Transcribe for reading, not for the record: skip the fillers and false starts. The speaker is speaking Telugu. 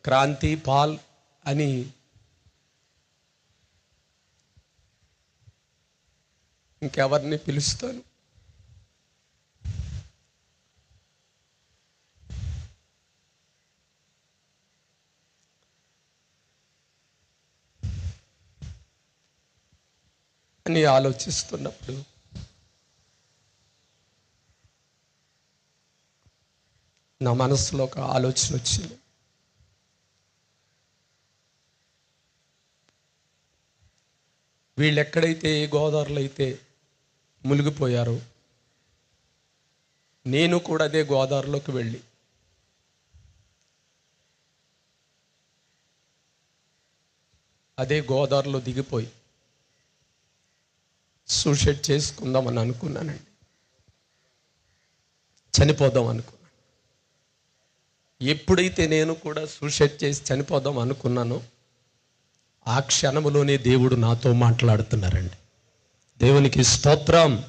క్రాంతి పాల్ అని ఇంకెవరిని పిలుస్తాను? అని ఆలోచిస్తున్నప్పుడు నా మనసులో ఒక ఆలోచన వచ్చింది. వీళ్ళు ఎక్కడైతే ఏ గోదావరిలో అయితే మునిగిపోయారో నేను కూడా అదే గోదావరిలోకి వెళ్ళి అదే గోదావరిలో దిగిపోయి సూసైడ్ చేసుకుందామని అనుకున్నానండి. చనిపోదాం అనుకున్నాను. ఎప్పుడైతే నేను కూడా సూసైడ్ చేసి చనిపోదాం అనుకున్నానో ఆ క్షణంలోనే దేవుడు నాతో మాట్లాడుతున్నారండి. దేవునికి స్తోత్రం.